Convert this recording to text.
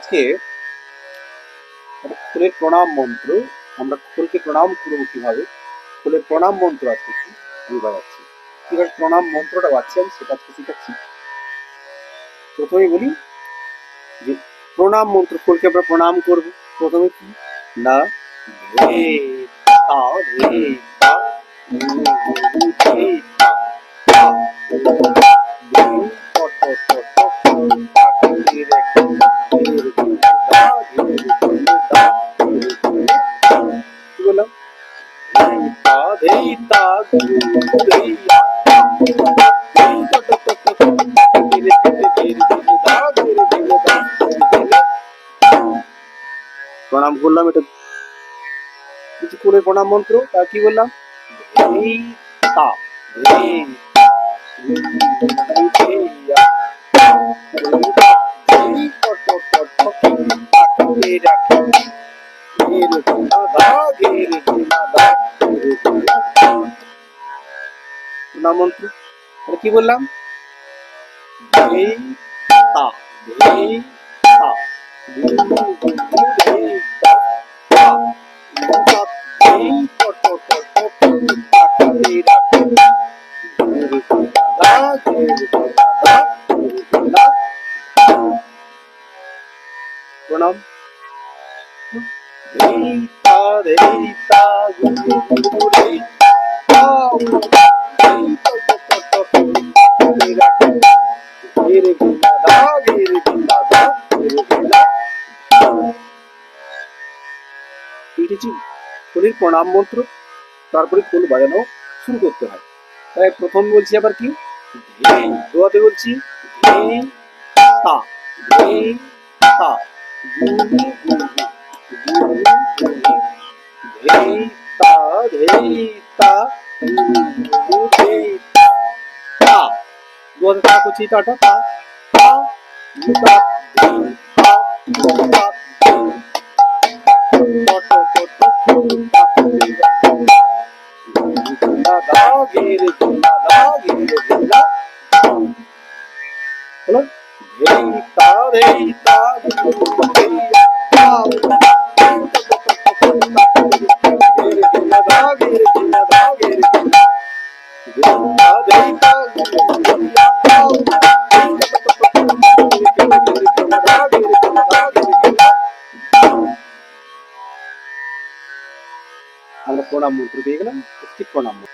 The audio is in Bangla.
আজকে ফুলের প্রণাম মন্ত্র, আমরা ফুলকে প্রণাম করবো কিভাবে, ফুলের প্রণাম মন্ত্র আজকে আমি বাজাচ্ছি, কিভাবে প্রণাম মন্ত্রটা বাজছে আমি সেটা আজকে শিখাচ্ছি। প্রথমে বলি যে প্রণাম মন্ত্র, ফুলকে আমরা প্রণাম করবো। প্রথমে কি না রে তা রে তা রে তা প্রণাম করলাম। এটা কিছু করে প্রণাম মন্ত্র, তার কি বললাম প্রণাম মন্ত্র, কি বললাম প্রণাম। ফুলের প্রণাম মন্ত্র, তারপরে ফুল বাজানো শুরু করতে হয়। তাই প্রথম বলছি আবার কি দোয়াতে বলছি দোয়াতে তা করছি টাটা তা আমরা প্রণাম মন্ত্র পেয়ে গেলাম, প্রণাম মন্ত্র।